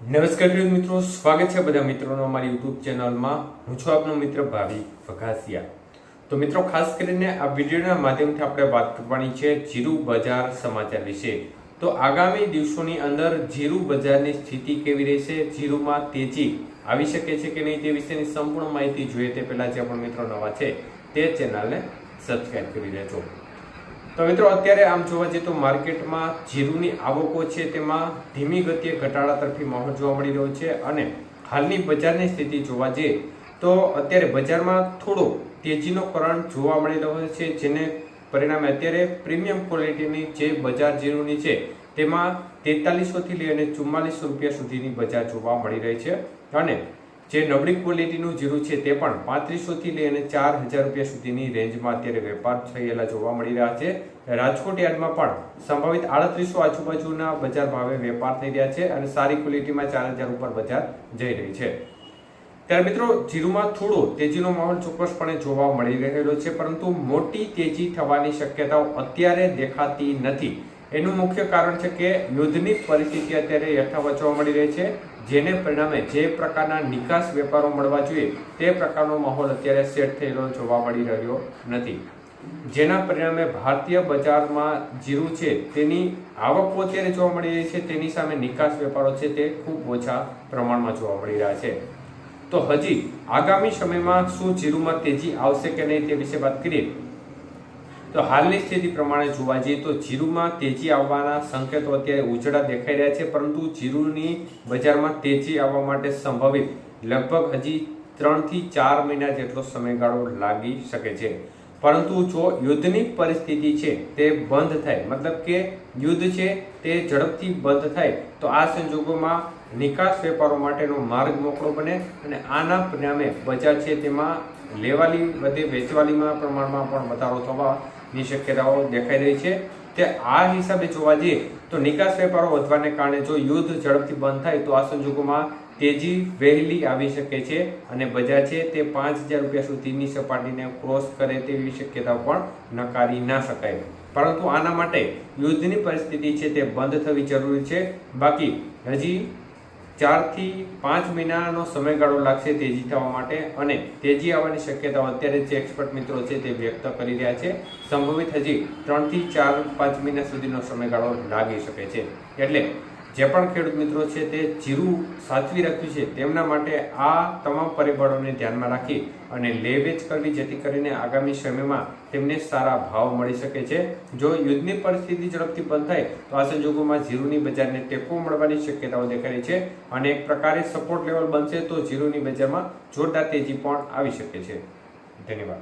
નમસ્કાર ખેડૂત મિત્રો, સ્વાગત છે બધા મિત્રોનો અમારી યુટ્યુબ ચેનલમાં. હું છું આપનો મિત્ર ભાવિક વઘાસિયા. તો મિત્રો, ખાસ કરીને આ વિડીયોના માધ્યમથી આપણે વાત કરવાની છે જીરું બજાર સમાચાર વિશે. તો આગામી દિવસોની અંદર જીરું બજારની સ્થિતિ કેવી રહેશે, જીરુંમાં તેજી આવી શકે છે કે નહીં તે વિશેની સંપૂર્ણ માહિતી જોઈએ તે પહેલા જે પણ મિત્રો નવા છે તે ચેનલને સબસ્ક્રાઇબ કરી લેજો. તો મિત્રો, અત્યારે આમ જોવા જઈએ તો માર્કેટમાં જીરુની આવકો છે તેમાં ધીમી ગતિએ ઘટાડા તરફી માહોલ જોવા મળી રહ્યો છે અને હાલની બજારની સ્થિતિ જોવા જઈએ તો અત્યારે બજારમાં થોડો તેજીનો કરંટ જોવા મળી રહ્યો છે, જેને પરિણામે અત્યારે પ્રીમિયમ ક્વોલિટીની જે બજાર જીરુની છે તેમાં 4300 થી લઈને 4400 રૂપિયા સુધીની બજાર જોવા મળી રહી છે અને જે નબળી ક્વોલિટીનું જીરું છે તે પણ 3500 થી લઈને 4000 રૂપિયા સુધીની રેન્જમાં અત્યારે વેપાર થયેલા જોવા મળી રહ્યા છે. રાજકોટ યાર્ડમાં પણ સંભવિત 3800 આજુબાજુના બજાર ભાવે વેપાર થઈ રહ્યા છે અને સારી ક્વોલિટીમાં 4000 ઉપર બજાર જઈ રહી છે. ત્યારે મિત્રો, જીરુમાં થોડો તેજીનો માહોલ ચોક્કસપણે જોવા મળી રહેલો છે, પરંતુ મોટી તેજી થવાની શક્યતાઓ અત્યારે દેખાતી નથી. એનું મુખ્ય કારણ છે કે યુદ્ધની પરિસ્થિતિ અત્યારે યથાવત જોવા મળી રહી છે, જેને પરિણામે જે પ્રકારના નિકાસ વેપારો મળવા જોઈએ તે પ્રકારનો માહોલ અત્યારે સેટ થયેલો જોવા મળી રહ્યો નથી, જેના પરિણામે ભારતીય બજારમાં જીરું છે તેની આવકો અત્યારે જોવા મળી રહી છે, તેની સામે નિકાસ વેપારો છે તે ખૂબ ઓછા પ્રમાણમાં જોવા મળી રહ્યા છે. તો હજી આગામી સમયમાં શું જીરુંમાં તેજી આવશે કે નહીં તે વિશે વાત કરીએ તો હાલની સ્થિતિ પ્રમાણે જોવા જઈએ તો જીરુંમાં તેજી આવવાના સંકેતો અત્યારે ઉજળા દેખાઈ રહ્યા છે, પરંતુ જીરુંની બજારમાં તેજી આવવા માટે સંભવિત લગભગ હજી 3 થી 4 મહિના જેટલો સમયગાળો લાગી શકે છે. પરંતુ જો યુદ્ધની પરિસ્થિતિ છે તે બંધ થાય, મતલબ કે યુદ્ધ છે તે ઝડપથી બંધ થાય, તો આ સંજોગોમાં નિકાસ વેપારો માટેનો માર્ગ મોકળો બને અને આના પરિણામે બજાર છે તેમાં લેવાલી વધે, વેચવાલીમાં પ્રમાણમાં પણ વધારો થવાની શક્યતાઓ દેખાઈ રહી છે. તે આ હિસાબે જોવા જઈએ તો નિકાસ વેપારો વધવાને કારણે જો યુદ્ધ ઝડપથી બંધ થાય તો આ સંજોગોમાં તેજી વહેલી આવી શકે છે અને બજાર છે તે 5000 રૂપિયા સુધીની સપાટીને ક્રોસ કરે તેવી શક્યતાઓ પણ નકારી ના શકાય. પરંતુ આના માટે યુદ્ધની પરિસ્થિતિ છે તે બંધ થવી જરૂરી છે. બાકી હજી 4 થી 5 મહિનાનો સમયગાળો લાગશે તેજી થવા માટે અને તેજી આવવાની શક્યતાઓ અત્યારે જે એક્સપર્ટ મિત્રો છે તે વ્યક્ત કરી રહ્યા છે. સંભવિત હજી 3 થી 4-5 મહિના સુધીનો સમયગાળો લાગી શકે છે. એટલે જે પણ ખેડૂત મિત્રો છે તે જીરું સાચવી રાખ્યું છે તેમના માટે આ તમામ પરિબળોને ધ્યાનમાં રાખી અને લે વેચ કરવી, જેથી કરીને આગામી સમયમાં તેમને સારા ભાવ મળી શકે છે. જો યુદ્ધની પરિસ્થિતિ ઝડપથી બંધ થાય તો આ સંજોગોમાં જીરુંની બજારને ટેકો મળવાની શક્યતાઓ દેખાઈ રહી છે અને એક પ્રકારે સપોર્ટ લેવલ બનશે તો જીરુંની બજારમાં જોરદાર તેજી પણ આવી શકે છે. ધન્યવાદ.